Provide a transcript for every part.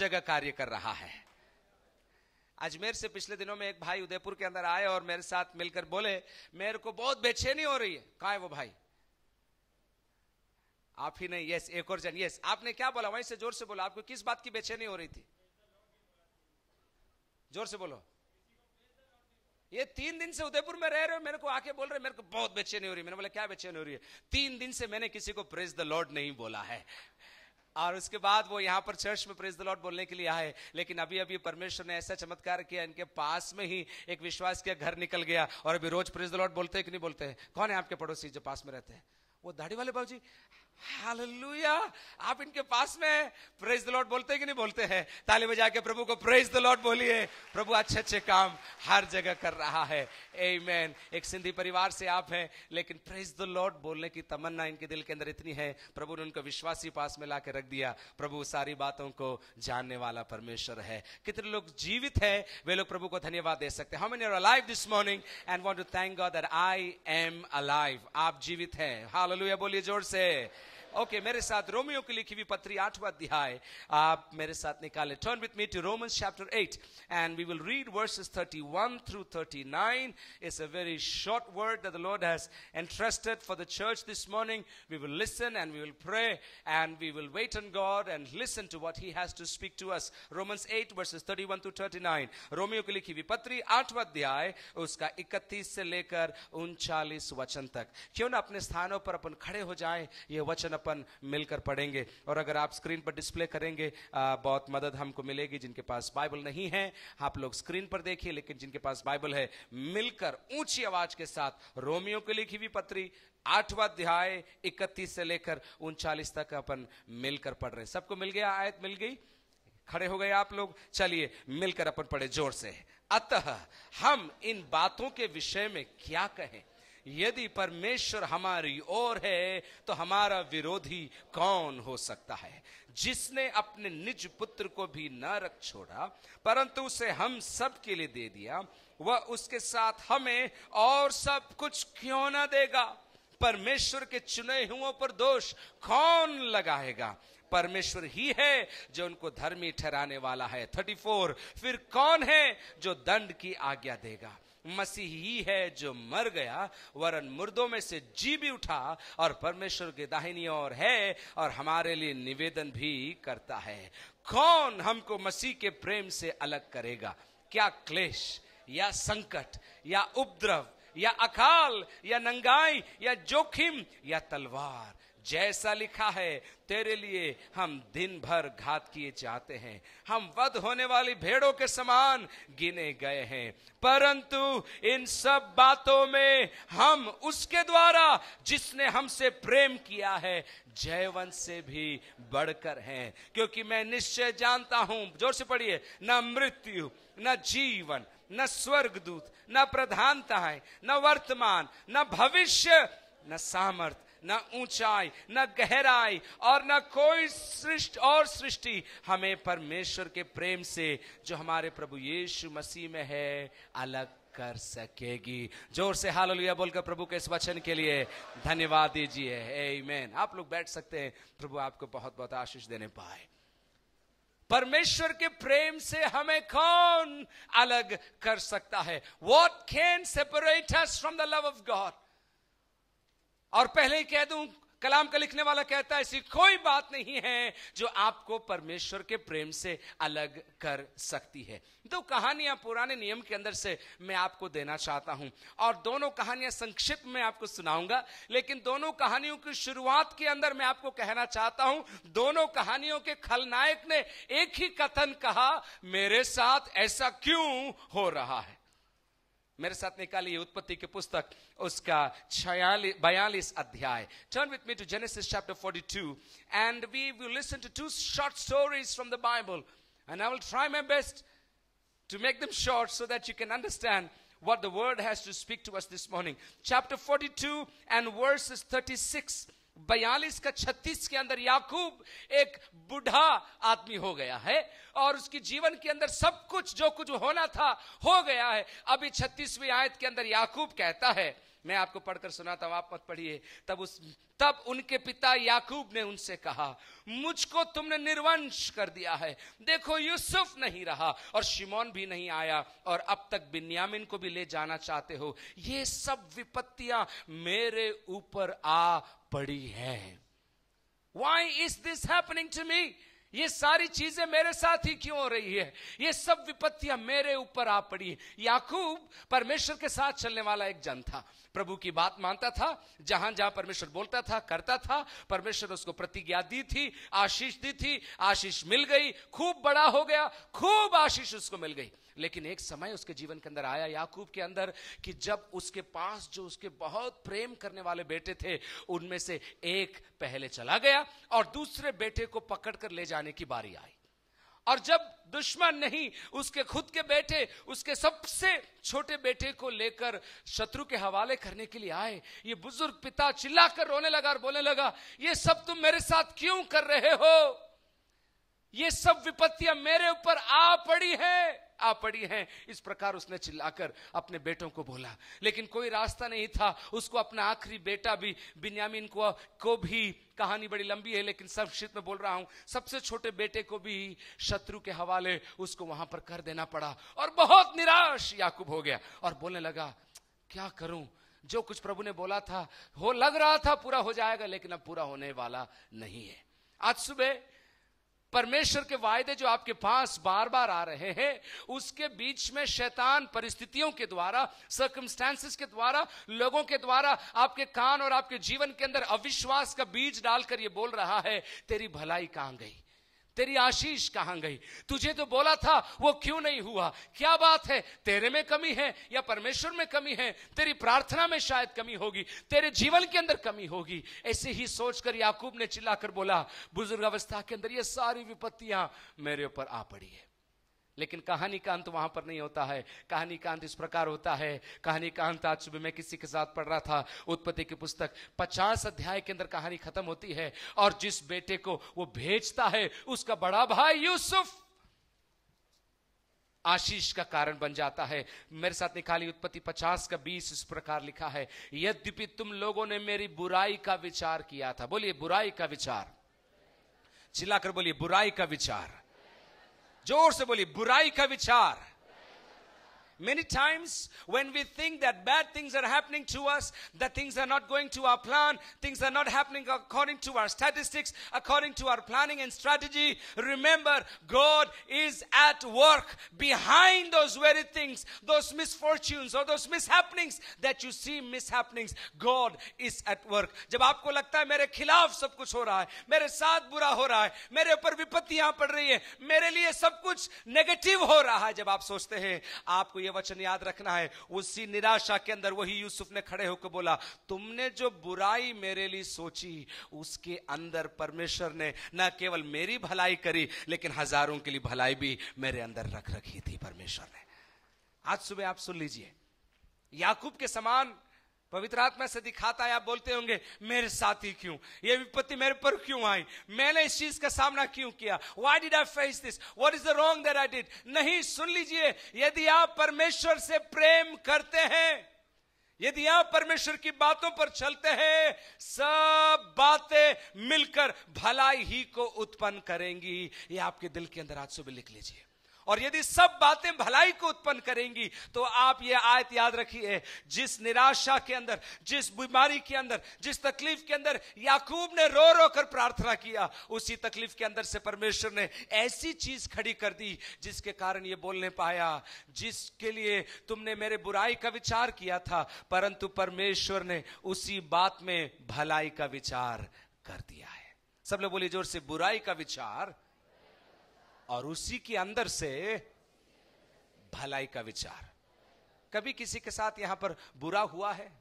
जगह कार्य कर रहा है। अजमेर से पिछले दिनों में एक भाई उदयपुर के अंदर आए और मेरे साथ मिलकर बोले, मेरे को बहुत बेचैनी हो रही है। कहाँ है वो भाई? आप ही नहीं? यस, एक और जन। यस, आपने क्या बोला? वहीं से जोर से बोला। आपको किस बात की बेचैनी हो रही थी? जोर से बोलो। ये 3 दिन से उदयपुर में रह रहे हो, मेरे को आके बोल रहे मेरे को बहुत बेचैनी हो रही है। मैंने बोला क्या बेचैनी हो रही है? 3 दिन से मैंने किसी को प्रेज द लॉर्ड नहीं बोला है। और उसके बाद वो यहाँ पर चर्च में प्रेज द लॉर्ड बोलने के लिए आए, लेकिन अभी अभी परमेश्वर ने ऐसा चमत्कार किया, इनके पास में ही एक विश्वास किया, घर निकल गया और अभी रोज प्रेज द लॉर्ड बोलते हैं कि नहीं बोलते हैं? कौन है आपके पड़ोसी जो पास में रहते हैं? वो दाढ़ी वाले बाबूजी। हालेलुया! आप इनके पास में प्रेज द लॉर्ड बोलते हैं कि नहीं बोलते हैं? ताली बजा के प्रभु को प्रेज द लॉर्ड बोलिए। प्रभु अच्छे अच्छे काम हर जगह कर रहा है। आमीन। एक सिंधी परिवार से आप हैं, लेकिन प्रेज द लॉर्ड बोलने की तमन्ना इनके दिल के अंदर इतनी है, प्रभु ने उनको विश्वासी पास में लाकर रख दिया। प्रभु सारी बातों को जानने वाला परमेश्वर है। कितने लोग जीवित है वे लोग प्रभु को धन्यवाद दे सकते हैं। How many are alive this morning and want to thank God that I am alive? आप जीवित हैं। हालेलुया बोलिए जोर से। ओके, मेरे साथ रोमियो की लिखी हुई पत्री 8वां अध्याय आप मेरे साथ निकालें। Turn with me to Romans chapter 8 and we will read verses 31 through 39. It's a very short word that the Lord has entrusted for the church this morning. We will listen and we will pray and we will wait on God and listen to what He has to speak to us. Romans 8 verses 31 to 39. Romeo की लिखी हुई पत्री 8वां अध्याय उसका 31 से लेकर 39 वचन तक। क्यों ना अपने स्थानों पर अपन खड़े हो जाएं, ये वचन अपन मिलकर पढ़ेंगे। और अगर आप स्क्रीन पर डिस्प्ले करेंगे बहुत मदद हमको मिलेगी। जिनके पास बाइबल नहीं है आप लोग स्क्रीन पर देखिए, लेकिन जिनके पास बाइबल है मिलकर ऊंची आवाज के साथ रोमियो की लिखी हुई पत्री 8वां अध्याय 31 से लेकर 39 तक अपन मिलकर पढ़ रहे हैं। सबको मिल गया? आयत मिल गई? खड़े हो गए आप लोग? चलिए मिलकर अपन पढ़े जोर से। अतः हम इन बातों के विषय में क्या कहें? यदि परमेश्वर हमारी ओर है तो हमारा विरोधी कौन हो सकता है? जिसने अपने निज पुत्र को भी न रख छोड़ा परंतु उसे हम सब के लिए दे दिया, वह उसके साथ हमें और सब कुछ क्यों न देगा? परमेश्वर के चुने हुओं पर दोष कौन लगाएगा? परमेश्वर ही है जो उनको धर्मी ठहराने वाला है। 34 फिर कौन है जो दंड की आज्ञा देगा? मसीह ही है जो मर गया वरन मुर्दों में से जी भी उठा और परमेश्वर के दाहिनी ओर है और हमारे लिए निवेदन भी करता है। कौन हमको मसीह के प्रेम से अलग करेगा? क्या क्लेश या संकट या उपद्रव या अकाल या नंगाई या जोखिम या तलवार? जैसा लिखा है, तेरे लिए हम दिन भर घात किए जाते हैं, हम वध होने वाली भेड़ों के समान गिने गए हैं। परंतु इन सब बातों में हम उसके द्वारा जिसने हमसे प्रेम किया है जयवंत से भी बढ़कर हैं। क्योंकि मैं निश्चय जानता हूं, जोर से पढ़िए, न मृत्यु न जीवन न स्वर्गदूत न प्रधानताएं न वर्तमान न भविष्य न सामर्थ न ऊंचाई न गहराई और न कोई सृष्टि हमें परमेश्वर के प्रेम से जो हमारे प्रभु यीशु मसीह में है अलग कर सकेगी। जोर से हालेलुया बोलकर प्रभु के इस वचन के लिए धन्यवाद दीजिए। आमीन। आप लोग बैठ सकते हैं। प्रभु आपको बहुत बहुत आशीष देने पाए। परमेश्वर के प्रेम से हमें कौन अलग कर सकता है? What can separate us from the love of God? और पहले ही कह दूं, कलाम का लिखने वाला कहता है ऐसी कोई बात नहीं है जो आपको परमेश्वर के प्रेम से अलग कर सकती है। दो कहानियां पुराने नियम के अंदर से मैं आपको देना चाहता हूं और दोनों कहानियां संक्षिप्त में आपको सुनाऊंगा, लेकिन दोनों कहानियों की शुरुआत के अंदर मैं आपको कहना चाहता हूं, दोनों कहानियों के खलनायक ने एक ही कथन कहा, मेरे साथ ऐसा क्यों हो रहा है? मेरे साथ निकालिए उत्पत्ति की पुस्तक उसका 42 अध्याय। Turn with me to Genesis chapter 42 and we will listen to 2 short stories from the Bible and I will try my best to make them short so that you can understand what the word has to speak to us this morning. Chapter 42 and verses 36 42 का 36 के अंदर याकूब एक बूढ़ा आदमी हो गया है और उसकी जीवन के अंदर सब कुछ जो कुछ होना था हो गया है। अभी 36वीं आयत के अंदर याकूब कहता है, मैं आपको पढ़कर सुनाता हूं, आप मत पढ़िए। तब उनके पिता याकूब ने उनसे कहा, मुझको तुमने निर्वंश कर दिया है। देखो यूसुफ नहीं रहा और शिमोन भी नहीं आया और अब तक बिन्यामीन को भी ले जाना चाहते हो। ये सब विपत्तियां मेरे ऊपर आ पड़ी है। Why is this happening to me? ये सारी चीजें मेरे साथ ही क्यों हो रही है? ये सब विपत्तियां मेरे ऊपर आ पड़ी है। याकूब परमेश्वर के साथ चलने वाला एक जन था, प्रभु की बात मानता था, जहां जहां परमेश्वर बोलता था करता था। परमेश्वर उसको प्रतिज्ञा दी थी, आशीष दी थी, आशीष मिल गई, खूब बड़ा हो गया, खूब आशीष उसको मिल गई। लेकिन एक समय उसके जीवन के अंदर आया याकूब के अंदर कि जब उसके पास जो उसके बहुत प्रेम करने वाले बेटे थे उनमें से एक पहले चला गया और दूसरे बेटे को पकड़कर ले जाने की बारी आई। और जब दुश्मन नहीं, उसके खुद के बेटे उसके सबसे छोटे बेटे को लेकर शत्रु के हवाले करने के लिए आए, ये बुजुर्ग पिता चिल्लाकर रोने लगा और बोलने लगा, ये सब तुम मेरे साथ क्यों कर रहे हो? ये सब विपत्तियां मेरे ऊपर आ पड़ी हैं। इस प्रकार उसने चिल्लाकर अपने बेटों को बोला। लेकिन कोई रास्ता नहीं था, उसको अपना आखिरी बेटा भी बिन्यामीन को भी, कहानी बड़ी लंबी है लेकिन संक्षिप्त में बोल रहा हूं, सबसे छोटे बेटे को भी शत्रु के हवाले उसको वहां पर कर देना पड़ा। और बहुत निराश याकूब हो गया और बोलने लगा, क्या करूं? जो कुछ प्रभु ने बोला था, लग रहा था पूरा हो जाएगा, लेकिन अब पूरा होने वाला नहीं है। आज सुबह परमेश्वर के वायदे जो आपके पास बार बार आ रहे हैं, उसके बीच में शैतान परिस्थितियों के द्वारा, सर्कमस्टेंसेस के द्वारा, लोगों के द्वारा आपके कान और आपके जीवन के अंदर अविश्वास का बीज डालकर ये बोल रहा है, तेरी भलाई कहां गई? तेरी आशीष कहां गई? तुझे तो बोला था वो क्यों नहीं हुआ? क्या बात है? तेरे में कमी है या परमेश्वर में कमी है? तेरी प्रार्थना में शायद कमी होगी, तेरे जीवन के अंदर कमी होगी। ऐसे ही सोचकर याकूब ने चिल्लाकर बोला, बुजुर्ग अवस्था के अंदर ये सारी विपत्तियां मेरे ऊपर आ पड़ी है। लेकिन कहानी का अंत वहां पर नहीं होता है। कहानी का अंत इस प्रकार होता है। कहानी का अंत आज सुबह मैं किसी के साथ पढ़ रहा था, उत्पत्ति की पुस्तक 50 अध्याय के अंदर कहानी खत्म होती है और जिस बेटे को वो भेजता है उसका बड़ा भाई यूसुफ आशीष का कारण बन जाता है। मेरे साथ निकाली उत्पत्ति 50 का 20, इस प्रकार लिखा है, यद्यपि तुम लोगों ने मेरी बुराई का विचार किया था। बोलिए बुराई का विचार, चिल्लाकर बोलिए बुराई का विचार, जोर से बोलिए बुराई का विचार। Many times when we think that bad things are happening to us, that things are not going to our plan, things are not happening according to our statistics, according to our planning and strategy, remember God is at work behind those very things, those misfortunes or those mishappenings that you see mishappenings. God is at work. जब आपको लगता है मेरे खिलाफ सब कुछ हो रहा है, मेरे साथ बुरा हो रहा है, मेरे ऊपर विपत्तियां पड़ रही है, मेरे लिए सब कुछ नेगेटिव हो रहा है, जब आप सोचते हैं, आपको ये वचन याद रखना है। उसी निराशा के अंदर वही यूसुफ ने खड़े होकर बोला, तुमने जो बुराई मेरे लिए सोची उसके अंदर परमेश्वर ने न केवल मेरी भलाई करी लेकिन हजारों के लिए भलाई भी मेरे अंदर रख रखी थी परमेश्वर ने। आज सुबह आप सुन लीजिए, याकूब के समान पवित्र आत्मा से दिखाता है। आप बोलते होंगे मेरे साथ ही क्यों, ये विपत्ति मेरे पर क्यों आई, मैंने इस चीज का सामना क्यों किया, why did I face this, what is the wrong that I did? नहीं, सुन लीजिए, यदि आप परमेश्वर से प्रेम करते हैं, यदि आप परमेश्वर की बातों पर चलते हैं, सब बातें मिलकर भलाई ही को उत्पन्न करेंगी। ये आपके दिल के अंदर आज सुबह लिख लीजिए। और यदि सब बातें भलाई को उत्पन्न करेंगी तो आप ये आयत याद रखिए, जिस निराशा के अंदर, जिस बीमारी के अंदर, जिस तकलीफ के अंदर याकूब ने रो रो कर प्रार्थना किया, उसी तकलीफ के अंदर से परमेश्वर ने ऐसी चीज खड़ी कर दी जिसके कारण ये बोलने पाया, जिसके लिए तुमने मेरे बुराई का विचार किया था परंतु परमेश्वर ने उसी बात में भलाई का विचार कर दिया है। सब लोग बोलिए जोर से, बुराई का विचार और उसी के अंदर से भलाई का विचार। कभी किसी के साथ यहां पर बुरा हुआ है?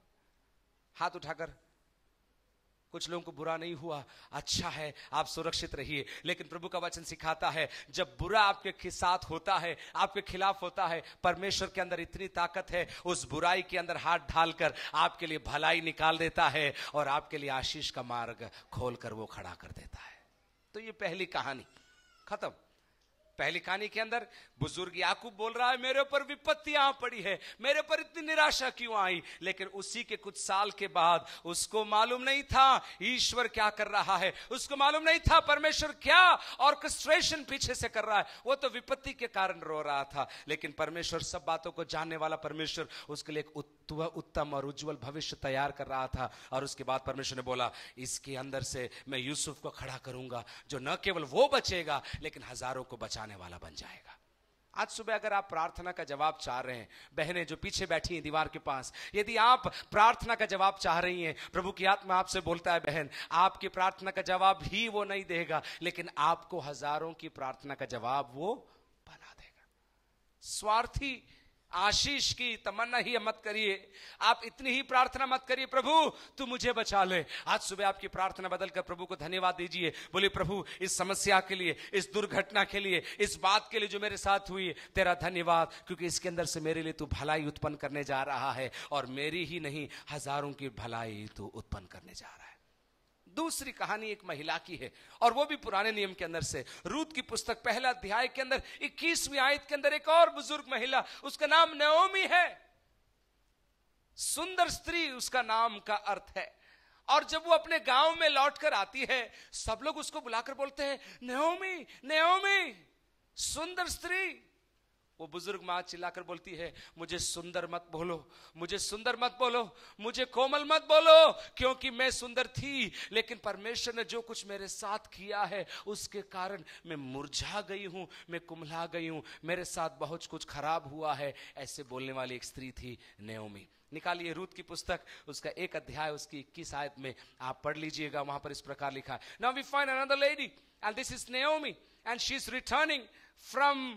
हाथ उठाकर कुछ लोगों को बुरा नहीं हुआ, अच्छा है, आप सुरक्षित रहिए। लेकिन प्रभु का वचन सिखाता है जब बुरा आपके साथ होता है, आपके खिलाफ होता है, परमेश्वर के अंदर इतनी ताकत है, उस बुराई के अंदर हाथ डालकर आपके लिए भलाई निकाल देता है और आपके लिए आशीष का मार्ग खोलकर वो खड़ा कर देता है। तो ये पहली कहानी खत्म। पहली कहानी के अंदर बुजुर्ग याकूब बोल रहा है मेरे ऊपर विपत्तियां आ पड़ी है, मेरे ऊपर इतनी निराशा क्यों आई। लेकिन उसी के कुछ साल के बाद उसको मालूम नहीं था ईश्वर क्या कर रहा है, उसको मालूम नहीं था परमेश्वर क्या ऑर्केस्ट्रेशन पीछे से कर रहा है। वो तो विपत्ति के कारण रो रहा था, लेकिन परमेश्वर सब बातों को जानने वाला परमेश्वर उसके लिए एक उत्तम और उज्जवल भविष्य तैयार कर रहा था। और उसके बाद परमेश्वर ने बोला इसके अंदर से मैं यूसुफ को खड़ा करूंगा जो न केवल वो बचेगा लेकिन हजारों को बचाने वाला बन जाएगा। आज सुबह अगर आप प्रार्थना का जवाब चाह रहे हैं, बहनें जो पीछे बैठी हैं दीवार के पास, यदि आप प्रार्थना का जवाब चाह रही हैं, प्रभु की आत्मा आपसे बोलता है बहन आपकी प्रार्थना का जवाब ही वो नहीं देगा, लेकिन आपको हजारों की प्रार्थना का जवाब वो बना देगा। स्वार्थी आशीष की तमन्ना ही मत करिए, आप इतनी ही प्रार्थना मत करिए प्रभु तू मुझे बचा ले। आज सुबह आपकी प्रार्थना बदलकर प्रभु को धन्यवाद दीजिए, बोलिए प्रभु इस समस्या के लिए, इस दुर्घटना के लिए, इस बात के लिए जो मेरे साथ हुई, तेरा धन्यवाद क्योंकि इसके अंदर से मेरे लिए तू भलाई उत्पन्न करने जा रहा है और मेरी ही नहीं हजारों की भलाई तू उत्पन्न करने जा रहा है। दूसरी कहानी एक महिला की है और वो भी पुराने नियम के अंदर से, रूत की पुस्तक पहला अध्याय के अंदर 21वीं आयत के अंदर एक और बुजुर्ग महिला, उसका नाम नयोमी है। सुंदर स्त्री उसका नाम का अर्थ है। और जब वो अपने गांव में लौटकर आती है सब लोग उसको बुलाकर बोलते हैं नयोमी नयोमी, सुंदर स्त्री। वो बुजुर्ग मां चिल्लाकर बोलती है मुझे सुंदर मत बोलो, मुझे सुंदर मत बोलो, मुझे कोमल मत बोलो, क्योंकि मैं सुंदर थी लेकिन परमेश्वर ने जो कुछ मेरे साथ किया है उसके कारण मैं मुरझा गई हूं, मैं कुम्हला गई हूं, मेरे साथ बहुत कुछ खराब हुआ है। ऐसे बोलने वाली एक स्त्री थी नयोमी। निकालिए रूत की पुस्तक उसका 1 अध्याय उसकी 21 आयत में आप पढ़ लीजिएगा, वहां पर इस प्रकार लिखा है, now we find another lady and this is Naomi and she is returning from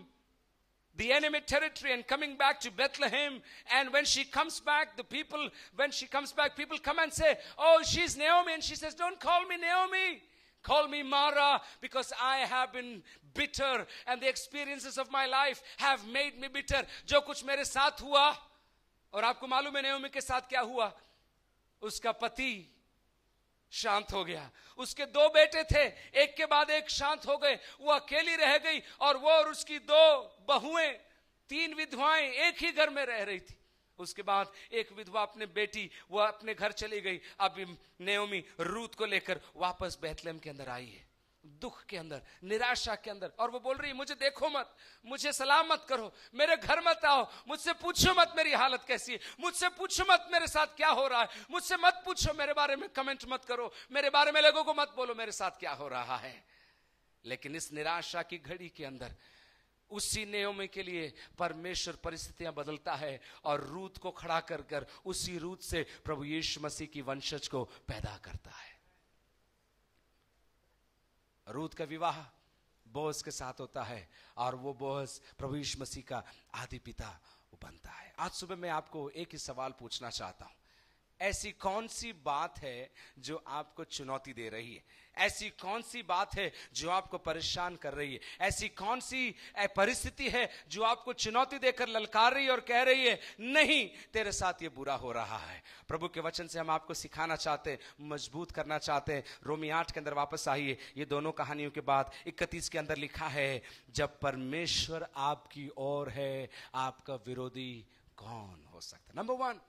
the enemy territory and coming back to Bethlehem. And when she comes back, people come and say, oh, she's Naomi. And she says, don't call me Naomi, call me Mara, because I have been bitter and the experiences of my life have made me bitter. जो कुछ मेरे साथ हुआ, और आपको मालूम है Naomi के साथ क्या हुआ, उसका पति शांत हो गया, उसके 2 बेटे थे, एक के बाद एक शांत हो गए, वो अकेली रह गई और वो और उसकी 2 बहुएं, 3 विधवाएं एक ही घर में रह रही थी। उसके बाद एक विधवा अपने बेटी वो अपने घर चली गई। अब नयोमी रूत को लेकर वापस बेथलेहम के अंदर आई है, दुख के अंदर, निराशा के अंदर, और वो बोल रही है मुझे देखो मत, मुझे सलाम मत करो, मेरे घर मत आओ, मुझसे पूछो मत मेरी हालत कैसी है, मुझसे पूछो मत मेरे साथ क्या हो रहा है, मुझसे मत पूछो, मेरे बारे में कमेंट मत करो, मेरे बारे में लोगों को मत बोलो मेरे साथ क्या हो रहा है। लेकिन इस निराशा की घड़ी के अंदर उसी नयोमी के लिए परमेश्वर परिस्थितियां बदलता है और रूत को खड़ा कर कर उसी रूत से प्रभु यीशु मसीह की वंशज को पैदा करता है। रूत का विवाह बोअज के साथ होता है और वो बोअज प्रभु यीशु मसीह का आदि पिता बनता है। आज सुबह मैं आपको एक ही सवाल पूछना चाहता हूं, ऐसी कौन सी बात है जो आपको चुनौती दे रही है, ऐसी कौन सी बात है जो आपको परेशान कर रही है, ऐसी कौन सी परिस्थिति है जो आपको चुनौती देकर ललकार रही है और कह रही है नहीं तेरे साथ ये बुरा हो रहा है। प्रभु के वचन से हम आपको सिखाना चाहते हैं, मजबूत करना चाहते हैं। रोमी 8 के अंदर वापस आइए, ये दोनों कहानियों के बाद 31 के अंदर लिखा है जब परमेश्वर आपकी ओर है आपका विरोधी कौन हो सकता है। Number 1,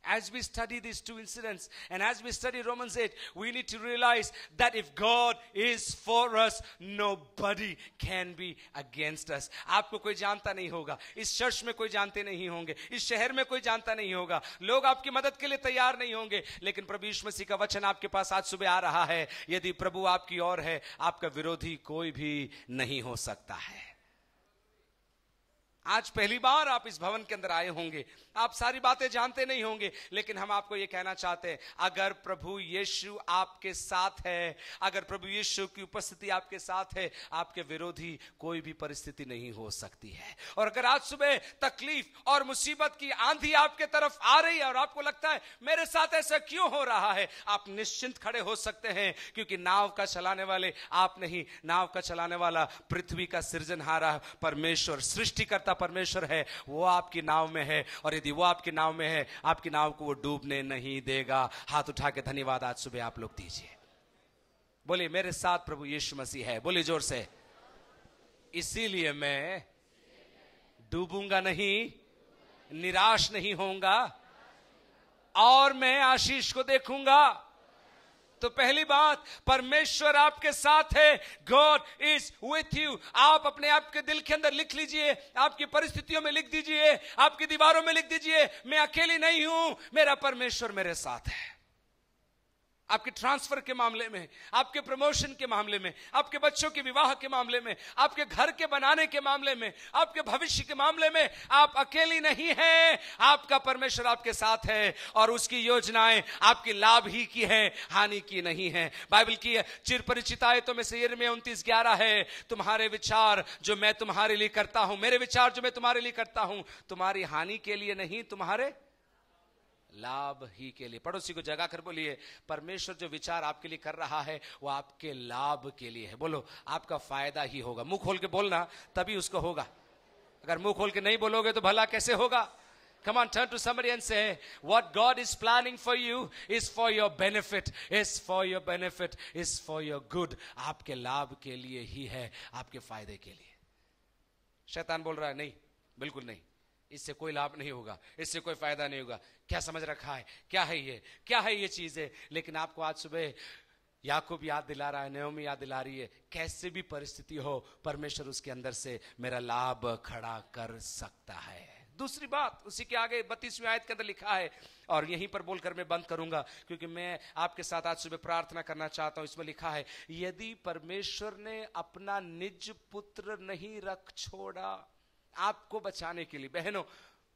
as we study these 2 incidents and as we study Romans 8, we need to realize that if God is for us, nobody can be against us. आपको कोई जानता नहीं होगा, इस चर्च में कोई जानते नहीं होंगे, इस शहर में कोई जानता नहीं होगा, लोग आपकी मदद के लिए तैयार नहीं होंगे, लेकिन प्रभु यीशु मसीह का वचन आपके पास आज सुबह आ रहा है, यदि प्रभु आपकी ओर है आपका विरोधी कोई भी नहीं हो सकता है। आज पहली बार आप इस भवन के अंदर आए होंगे, आप सारी बातें जानते नहीं होंगे, लेकिन हम आपको यह कहना चाहते हैं, अगर प्रभु यीशु आपके साथ है, अगर प्रभु यीशु की उपस्थिति आपके साथ है, आपके विरोधी कोई भी परिस्थिति नहीं हो सकती है। और अगर आज सुबह तकलीफ और मुसीबत की आंधी आपके तरफ आ रही है और आपको लगता है मेरे साथ ऐसा क्यों हो रहा है, आप निश्चिंत खड़े हो सकते हैं, क्योंकि नाव का चलाने वाले आप नहीं, नाव का चलाने वाला पृथ्वी का सृजनहारा परमेश्वर, सृष्टिकर्ता परमेश्वर है, वो आपकी नाव में है। और यदि वो आपकी नाव में है, आपकी नाव को वो डूबने नहीं देगा। हाथ उठा के धन्यवाद आज सुबह आप लोग दीजिए। बोलिए मेरे साथ प्रभु यीशु मसीह है, बोलिए जोर से। इसीलिए मैं डूबूंगा नहीं, निराश नहीं होऊंगा और मैं आशीष को देखूंगा। तो पहली बात, परमेश्वर आपके साथ है, गॉड इज विथ यू। आप अपने आप के दिल के अंदर लिख लीजिए, आपकी परिस्थितियों में लिख दीजिए, आपकी दीवारों में लिख दीजिए, मैं अकेली नहीं हूं, मेरा परमेश्वर मेरे साथ है। आपके ट्रांसफर के मामले में, आपके प्रमोशन के मामले में, आपके बच्चों के विवाह के मामले में, आपके घर के बनाने के मामले में, आपके भविष्य के मामले में आप अकेली नहीं हैं, आपका परमेश्वर आपके साथ है और उसकी योजनाएं आपकी लाभ ही की हैं, हानि की नहीं है। बाइबल की चिरपरिचित आयतों में से यिर्मयाह 29:11 है, तुम्हारे विचार जो मैं तुम्हारे लिए करता हूं, मेरे विचार जो मैं तुम्हारे लिए करता हूं, तुम्हारी हानि के लिए नहीं, तुम्हारे लाभ ही के लिए। पड़ोसी को जगा कर बोलिए, परमेश्वर जो विचार आपके लिए कर रहा है वो आपके लाभ के लिए है। बोलो, आपका फायदा ही होगा। मुंह खोल के बोलना, तभी उसको होगा। अगर मुंह खोल के नहीं बोलोगे तो भला कैसे होगा? Come on, turn to somebody and say, what God is planning for you is for your benefit, is for your benefit, is for your good. आपके लाभ के लिए ही है, आपके फायदे के लिए। शैतान बोल रहा है नहीं, बिल्कुल नहीं, इससे कोई लाभ नहीं होगा, इससे कोई फायदा नहीं होगा। क्या समझ रखा है, क्या है ये, क्या है ये चीजें? लेकिन आपको आज सुबह याकूब याद दिला रहा है, नयोमी याद दिला रही है, कैसे भी परिस्थिति हो परमेश्वर उसके अंदर से मेरा लाभ खड़ा कर सकता है। दूसरी बात, उसी के आगे 32वीं आयत के अंदर लिखा है, और यहीं पर बोलकर मैं बंद करूंगा क्योंकि मैं आपके साथ आज सुबह प्रार्थना करना चाहता हूं। इसमें लिखा है, यदि परमेश्वर ने अपना निज पुत्र नहीं रख छोड़ा आपको बचाने के लिए, बहनों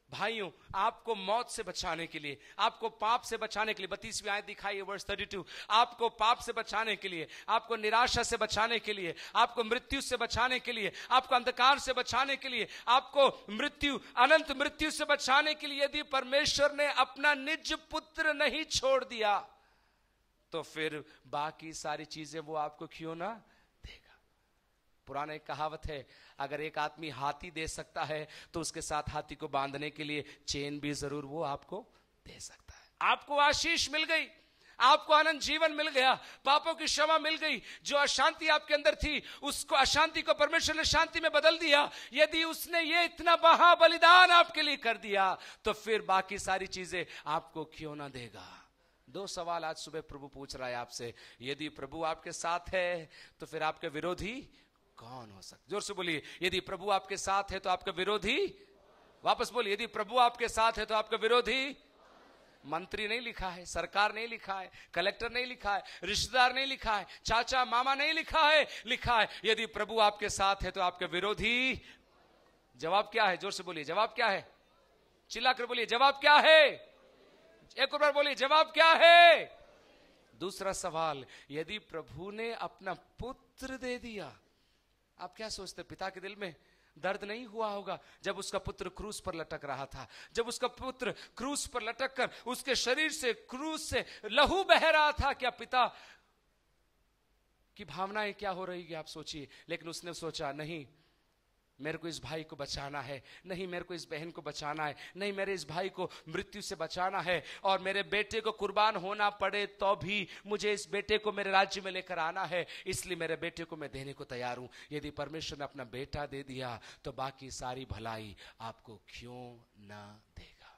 भाइयों, आपको मौत से बचाने के लिए, आपको पाप से बचाने के लिए, 32वीं आयत दिखाई है वर्स 32, आपको पाप से बचाने के लिए, आपको निराशा से बचाने के लिए, आपको मृत्यु से बचाने के लिए, आपको अंधकार से बचाने के लिए, आपको मृत्यु, अनंत मृत्यु से बचाने के लिए यदि परमेश्वर ने अपना निज पुत्र नहीं छोड़ दिया तो फिर बाकी सारी चीजें वो आपको क्यों ना देगा। पुराना एक कहावत है, अगर एक आदमी हाथी दे सकता है तो उसके साथ हाथी को बांधने के लिए चेन भी जरूर वो आपको दे सकता है। आपको आशीष मिल गई, आपको आनंद जीवन मिल गया, पापों की क्षमा मिल गई, जो अशांति आपके अंदर थी उसको, अशांति को परमेश्वर ने शांति में बदल दिया। यदि उसने ये इतना बड़ा बलिदान आपके लिए कर दिया तो फिर बाकी सारी चीजें आपको क्यों ना देगा। दो सवाल आज सुबह प्रभु पूछ रहा है आपसे, यदि प्रभु आपके साथ है तो फिर आपके विरोधी कौन हो सकता? जोर से बोलिए, यदि प्रभु आपके साथ है तो आपका विरोधी, वापस बोलिए, यदि प्रभु आपके साथ है तो आपका विरोधी। मंत्री नहीं लिखा है, सरकार नहीं लिखा है, कलेक्टर नहीं लिखा है, रिश्तेदार नहीं लिखा है, चाचा मामा नहीं लिखा है, लिखा है यदि प्रभु आपके साथ है तो आपके विरोधी। जवाब क्या है? जोर से बोलिए, जवाब क्या है? चिल्लाकर बोलिए, जवाब क्या है? एक बार बोलिए, जवाब क्या है? दूसरा सवाल, यदि प्रभु ने अपना पुत्र दे दिया, आप क्या सोचते, पिता के दिल में दर्द नहीं हुआ होगा जब उसका पुत्र क्रूस पर लटक रहा था? जब उसका पुत्र क्रूस पर लटक कर उसके शरीर से, क्रूस से लहू बह रहा था, क्या पिता की भावनाएं क्या हो रही है आप सोचिए। लेकिन उसने सोचा, नहीं मेरे को इस भाई को बचाना है, नहीं मेरे को इस बहन को बचाना है, नहीं मेरे इस भाई को मृत्यु से बचाना है, और मेरे बेटे को कुर्बान होना पड़े तो भी मुझे इस बेटे को मेरे राज्य में लेकर आना है, इसलिए मेरे बेटे को मैं देने को तैयार हूं। यदि परमेश्वर ने अपना बेटा दे दिया तो बाकी सारी भलाई आपको क्यों ना देगा।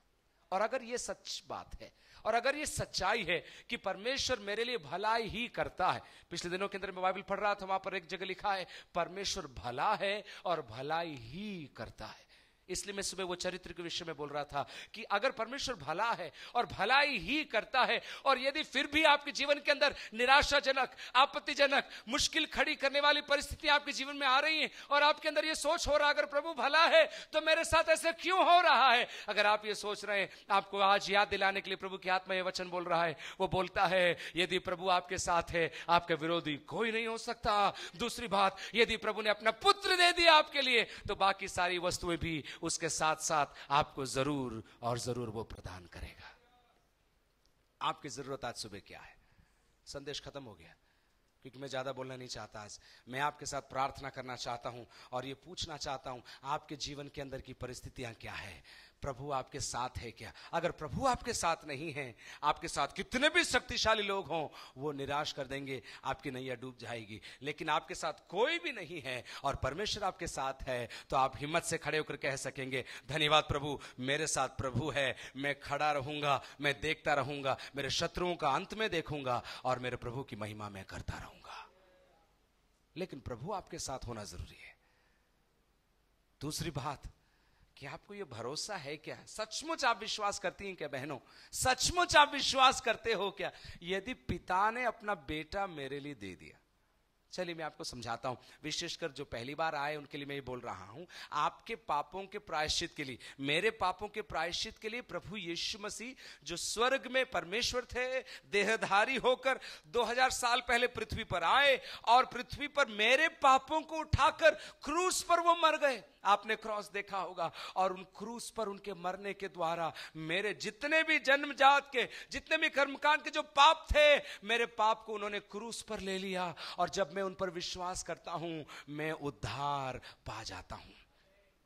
और अगर ये सच बात है और अगर ये सच्चाई है कि परमेश्वर मेरे लिए भलाई ही करता है, पिछले दिनों के अंदर मैं बाइबल पढ़ रहा था, वहां पर एक जगह लिखा है परमेश्वर भला है और भलाई ही करता है। इसलिए मैं सुबह वो चरित्र के विषय में बोल रहा था कि अगर परमेश्वर भला है और भलाई ही करता है, और यदि फिर भी आपके जीवन के अंदर निराशाजनक, आपत्तिजनक, मुश्किल खड़ी करने वाली परिस्थितियां आपके जीवन में आ रही हैं और आपके अंदर ये सोच हो रहा है अगर प्रभु भला है तो मेरे साथ ऐसे क्यों हो रहा है, अगर आप ये सोच रहे हैं, आपको आज याद दिलाने के लिए प्रभु की आत्मा ये वचन बोल रहा है। वो बोलता है यदि प्रभु आपके साथ है, आपका विरोधी कोई नहीं हो सकता। दूसरी बात, यदि प्रभु ने अपना पुत्र दे दिया आपके लिए, तो बाकी सारी वस्तुएं भी उसके साथ साथ आपको जरूर और जरूर वो प्रदान करेगा। आपकी जरूरत आज सुबह क्या है? संदेश खत्म हो गया, क्योंकि मैं ज्यादा बोलना नहीं चाहता। आज मैं आपके साथ प्रार्थना करना चाहता हूं और ये पूछना चाहता हूं, आपके जीवन के अंदर की परिस्थितियां क्या है? प्रभु आपके साथ है क्या? अगर प्रभु आपके साथ नहीं है, आपके साथ कितने भी शक्तिशाली लोग हों, वो निराश कर देंगे, आपकी नैया डूब जाएगी। लेकिन आपके साथ कोई भी नहीं है और परमेश्वर आपके साथ है, तो आप हिम्मत से खड़े होकर कह सकेंगे, धन्यवाद प्रभु, मेरे साथ प्रभु है, मैं खड़ा रहूंगा, मैं देखता रहूंगा, मेरे शत्रुओं का अंत में देखूंगा और मेरे प्रभु की महिमा मैं करता रहूंगा। लेकिन प्रभु आपके साथ होना जरूरी है। दूसरी बात, कि आपको ये भरोसा है क्या? सचमुच आप विश्वास करती हैं क्या बहनों? सचमुच आप विश्वास करते हो क्या? यदि पिता ने अपना बेटा मेरे लिए दे दिया, चलिए मैं आपको समझाता हूं, विशेषकर जो पहली बार आए उनके लिए मैं ये बोल रहा हूं, आपके पापों के प्रायश्चित के लिए, मेरे पापों के प्रायश्चित के लिए प्रभु यीशु मसीह जो स्वर्ग में परमेश्वर थे, देहधारी होकर 2000 साल पहले पृथ्वी पर आए और पृथ्वी पर मेरे पापों को उठाकर क्रूस पर वो मर गए। आपने क्रॉस देखा होगा, और उन क्रूस पर उनके मरने के द्वारा मेरे जितने भी जन्मजात के, जितने भी कर्मकांड के जो पाप थे, मेरे पाप को उन्होंने क्रूस पर ले लिया, और जब मैं उन पर विश्वास करता हूं, मैं उद्धार पा जाता हूं।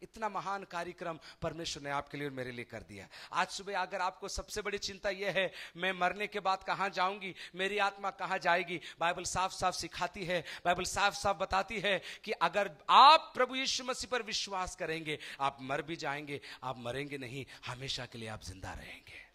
इतना महान कार्यक्रम परमेश्वर ने आपके लिए और मेरे लिए कर दिया। आज सुबह अगर आपको सबसे बड़ी चिंता यह है, मैं मरने के बाद कहां जाऊंगी, मेरी आत्मा कहां जाएगी, बाइबल साफ साफ सिखाती है, बाइबल साफ साफ बताती है कि अगर आप प्रभु यीशु मसीह पर विश्वास करेंगे, आप मर भी जाएंगे, आप मरेंगे नहीं, हमेशा के लिए आप जिंदा रहेंगे।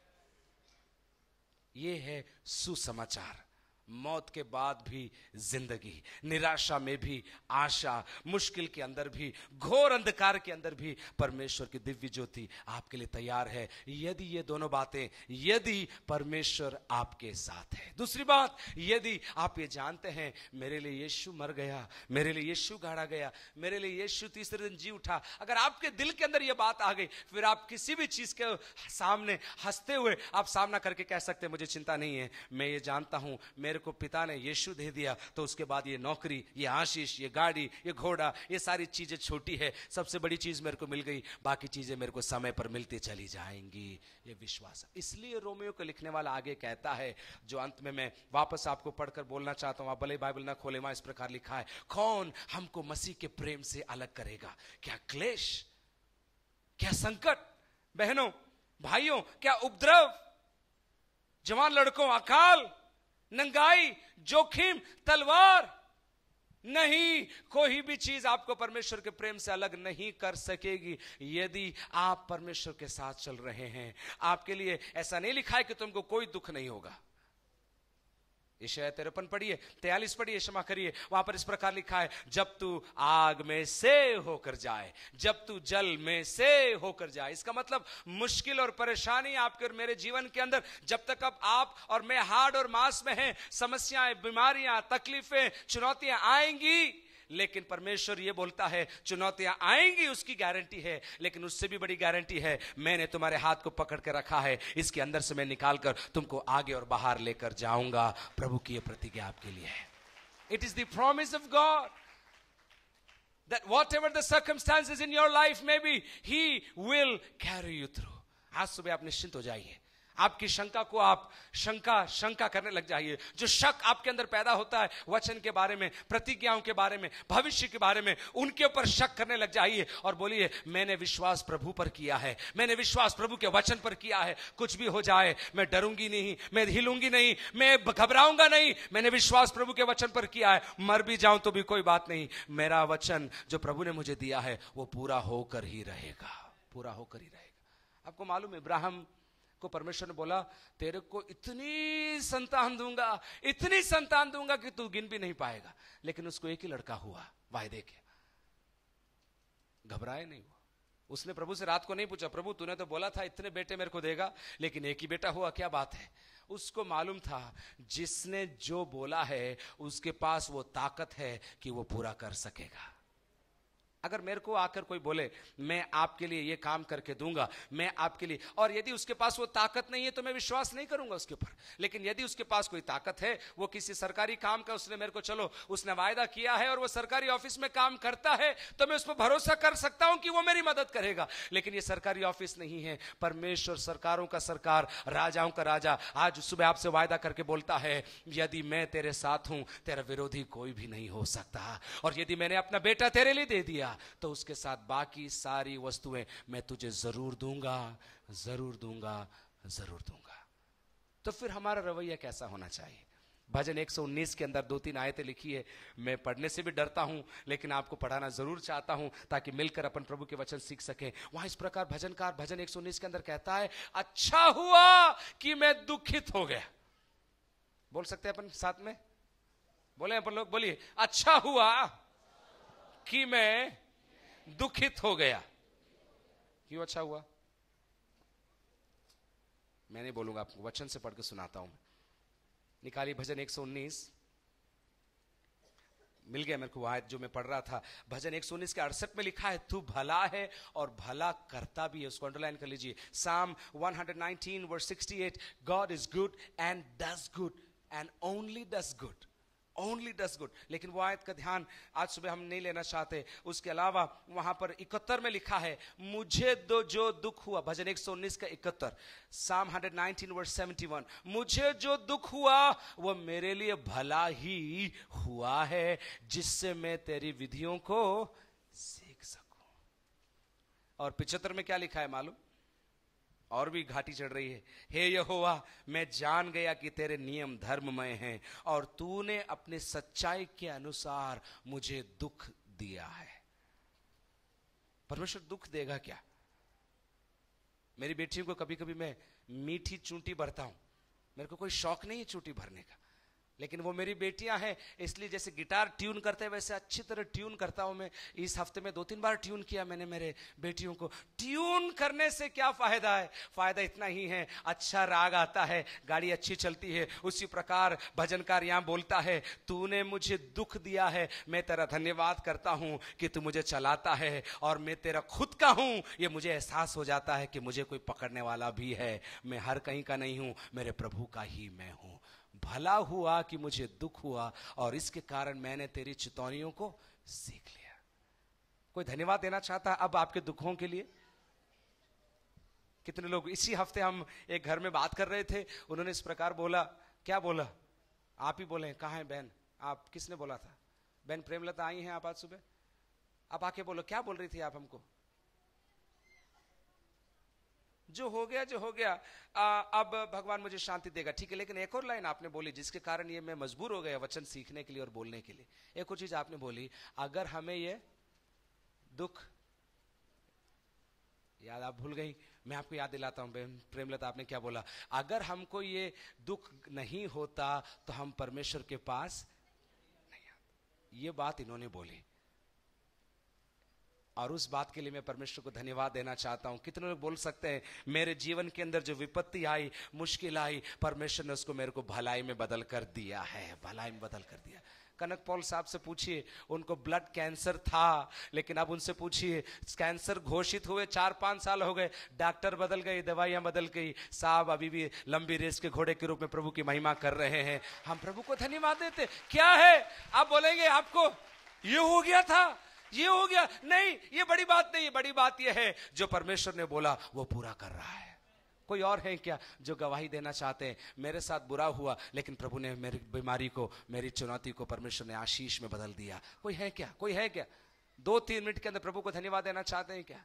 यह है सुसमाचार। मौत के बाद भी जिंदगी, निराशा में भी आशा, मुश्किल के अंदर भी, घोर अंधकार के अंदर भी परमेश्वर की दिव्य ज्योति आपके लिए तैयार है, यदि ये दोनों बातें, यदि परमेश्वर आपके साथ है। दूसरी बात, यदि आप ये जानते हैं मेरे लिए यीशु मर गया, मेरे लिए यीशु गाड़ा गया, मेरे लिए यीशु तीसरे दिन जी उठा, अगर आपके दिल के अंदर ये बात आ गई, फिर आप किसी भी चीज के सामने हंसते हुए आप सामना करके कह सकते हैं, मुझे चिंता नहीं है, मैं ये जानता हूं मेरे को पिता ने यीशु दे दिया, तो उसके बाद ये नौकरी, ये आशीष, ये गाड़ी, ये घोड़ा, ये सारी चीजें छोटी है, सबसे बड़ी चीज मेरे को मिल गई, बाकी चीजें मेरे को समय पर मिलती चली जाएंगी। ये विश्वास। इसलिए रोमियो को लिखने वाला आगे कहता है, जो अंत में मैं वापस आपको पढ़कर बोलना चाहता हूं, आप भले बाइबल ना खोले, वहां इस प्रकार लिखा है, कौन हमको मसीह के प्रेम से अलग करेगा? क्या क्लेश, क्या संकट, बहनों भाइयों, क्या उपद्रव, जवान लड़कों अकाल, नंगाई, जोखिम, तलवार? नहीं, कोई भी चीज आपको परमेश्वर के प्रेम से अलग नहीं कर सकेगी, यदि आप परमेश्वर के साथ चल रहे हैं। आपके लिए ऐसा नहीं लिखा है कि तुमको कोई दुख नहीं होगा। यशायाह 53 पढ़िए, 43 पढ़िए, क्षमा करिए, वहां पर इस प्रकार लिखा है, जब तू आग में से होकर जाए, जब तू जल में से होकर जाए। इसका मतलब मुश्किल और परेशानी आपके और मेरे जीवन के अंदर जब तक अब आप और मैं हाड़ और मांस में हैं, समस्याएं, बीमारियां, तकलीफें, चुनौतियां आएंगी, लेकिन परमेश्वर ये बोलता है चुनौतियां आएंगी, उसकी गारंटी है, लेकिन उससे भी बड़ी गारंटी है, मैंने तुम्हारे हाथ को पकड़ के रखा है, इसके अंदर से मैं निकालकर तुमको आगे और बाहर लेकर जाऊंगा। प्रभु की यह प्रतिज्ञा आपके लिए है। It is the promise of God that whatever the circumstances in your life may be, he will carry you through। आज सुबह आप निश्चिंत हो जाइए, आपकी शंका को आप शंका करने लग जाइए। जो शक आपके अंदर पैदा होता है वचन के बारे में, प्रतिज्ञाओं के बारे में, भविष्य के बारे में, उनके ऊपर शक करने लग जाइए और बोलिए, मैंने विश्वास प्रभु पर किया है, मैंने विश्वास प्रभु के वचन पर किया है, कुछ भी हो जाए मैं डरूंगी नहीं, मैं हिलूंगी नहीं, मैं घबराऊंगा नहीं, मैंने विश्वास प्रभु के वचन पर किया है, मर भी जाऊं तो भी कोई बात नहीं, मेरा वचन जो प्रभु ने मुझे दिया है वो पूरा होकर ही रहेगा, पूरा होकर ही रहेगा। आपको मालूम है, इब्राहिम को परमेश्वर ने बोला, तेरे को इतनी संतान दूंगा, इतनी संतान दूंगा कि तू गिन भी नहीं पाएगा, लेकिन उसको एक ही लड़का हुआ वायदे के। घबराए नहीं, उसने प्रभु से रात को नहीं पूछा, प्रभु तूने तो बोला था इतने बेटे मेरे को देगा, लेकिन एक ही बेटा हुआ, क्या बात है। उसको मालूम था जिसने जो बोला है उसके पास वो ताकत है कि वो पूरा कर सकेगा। अगर मेरे को आकर कोई बोले मैं आपके लिए ये काम करके दूंगा, मैं आपके लिए, और यदि उसके पास वो ताकत नहीं है तो मैं विश्वास नहीं करूंगा उसके ऊपर। लेकिन यदि उसके पास कोई ताकत है, वो किसी सरकारी काम का उसने मेरे को, चलो उसने वायदा किया है और वो सरकारी ऑफिस में काम करता है, तो मैं उस पर भरोसा कर सकता हूं कि वो मेरी मदद करेगा। लेकिन ये सरकारी ऑफिस नहीं है, परमेश्वर सरकारों का सरकार, राजाओं का राजा आज सुबह आपसे वायदा करके बोलता है, यदि मैं तेरे साथ हूं तेरा विरोधी कोई भी नहीं हो सकता। और यदि मैंने अपना बेटा तेरे लिए दे दिया तो उसके साथ बाकी सारी वस्तुएं मैं तुझे जरूर दूंगा, जरूर दूंगा, जरूर दूंगा। तो फिर हमारा रवैया कैसा होना चाहिए? भजन 119 के अंदर 2-3 आयतें लिखी है। मैं पढ़ने से भी डरता हूं, लेकिन आपको पढ़ाना जरूर चाहता हूं ताकि मिलकर अपन प्रभु के वचन सीख सकें। वहां इस प्रकार भजनकार भजन 119 के अंदर कहता है, अच्छा हुआ कि मैं दुखित हो गया। बोल सकते हैं अपन साथ में? बोले अपन लोग, बोलिए, अच्छा हुआ कि मैं दुखित हो गया। क्यों अच्छा हुआ? मैं नहीं बोलूंगा, आपको वचन से पढ़ के सुनाता हूं। निकालिए भजन 119, मिल गया मेरे को आयत जो मैं पढ़ रहा था। भजन 119 के 68 में लिखा है, तू भला है और भला करता भी है। उसको अंडरलाइन कर लीजिए। Psalm 119 verse 68, God is good and does good and only does good, only does good। लेकिन वो आयत का ध्यान आज सुबह हम नहीं लेना चाहते। उसके अलावा वहां पर 71 में लिखा है, मुझे जो दुख हुआ। भजन 119 का 71, Psalm 119 verse 71, मुझे जो दुख हुआ वो मेरे लिए भला ही हुआ है, जिससे मैं तेरी विधियों को सीख सकूं। और 75 में क्या लिखा है मालूम? और भी घाटी चढ़ रही है, हे यहोवा मैं जान गया कि तेरे नियम धर्ममय हैं और तूने अपने सच्चाई के अनुसार मुझे दुख दिया है। परमेश्वर दुख देगा क्या? मेरी बेटियों को कभी कभी मैं मीठी चूंटी भरता हूं। मेरे को कोई शौक नहीं है चूंटी भरने का, लेकिन वो मेरी बेटियां हैं, इसलिए जैसे गिटार ट्यून करते हैं वैसे अच्छी तरह ट्यून करता हूं मैं। इस हफ्ते में 2-3 बार ट्यून किया मैंने मेरे बेटियों को। ट्यून करने से क्या फायदा है? फायदा इतना ही है, अच्छा राग आता है, गाड़ी अच्छी चलती है। उसी प्रकार भजनकार यहां बोलता है, तूने मुझे दुख दिया है, मैं तेरा धन्यवाद करता हूं कि तू मुझे चलाता है और मैं तेरा खुद का हूं। ये मुझे एहसास हो जाता है कि मुझे कोई पकड़ने वाला भी है, मैं हर कहीं का नहीं हूं, मेरे प्रभु का ही मैं हूं। भला हुआ कि मुझे दुख हुआ और इसके कारण मैंने तेरी चितौनियों को सीख लिया। कोई धन्यवाद देना चाहता है अब आपके दुखों के लिए? कितने लोग? इसी हफ्ते हम एक घर में बात कर रहे थे, उन्होंने इस प्रकार बोला। क्या बोला? आप ही बोले। कहाँ है बहन? आप किसने बोला था? बहन प्रेमलता आई हैं आप आज सुबह? आप आके बोलो, क्या बोल रही थी आप हमको? जो हो गया अब भगवान मुझे शांति देगा। ठीक है, लेकिन एक और लाइन आपने बोली जिसके कारण ये मैं मजबूर हो गया वचन सीखने के लिए और बोलने के लिए। एक और चीज आपने बोली, अगर हमें ये दुख याद, आप भूल गई, मैं आपको याद दिलाता हूं। बहन प्रेमलता आपने क्या बोला? अगर हमको ये दुख नहीं होता तो हम परमेश्वर के पास नहीं आते। ये बात इन्होंने बोली और उस बात के लिए मैं परमेश्वर को धन्यवाद देना चाहता हूं। कितने लोग बोल सकते हैं, मेरे जीवन के अंदर जो विपत्ति आई, मुश्किल आई, परमेश्वर ने उसको मेरे को भलाई में बदल कर दिया है, भलाई में बदल कर दिया। कनक पॉल साहब से पूछिए, उनको ब्लड कैंसर था, लेकिन अब उनसे पूछिए, कैंसर घोषित हुए 4-5 साल हो गए, डॉक्टर बदल गई, दवाइयां बदल गई, साहब अभी भी लंबी रेस के घोड़े के रूप में प्रभु की महिमा कर रहे हैं। हम प्रभु को धन्यवाद देते। क्या है? आप बोलेंगे आपको ये हो गया था, ये हो गया। नहीं, ये बड़ी बात नहीं है। बड़ी बात ये है जो परमेश्वर ने बोला वो पूरा कर रहा है। कोई और है क्या जो गवाही देना चाहते हैं, मेरे साथ बुरा हुआ लेकिन प्रभु ने मेरी बीमारी को, मेरी चुनौती को परमेश्वर ने आशीष में बदल दिया? कोई है क्या? कोई है क्या? 2-3 मिनट के अंदर प्रभु को धन्यवाद देना चाहते हैं क्या?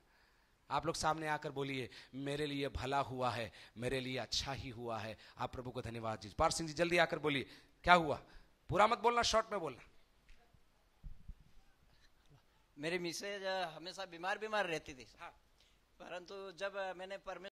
आप लोग सामने आकर बोलिए, मेरे लिए भला हुआ है, मेरे लिए अच्छा ही हुआ है। आप प्रभु को धन्यवाद दीजिए। पार सिंह जी जल्दी आकर बोलिए, क्या हुआ? पूरा मत बोलना, शॉर्ट में बोलना। मेरी मिसेज हमेशा बीमार रहती थी। हाँ। परंतु जब मैंने परमेश्वर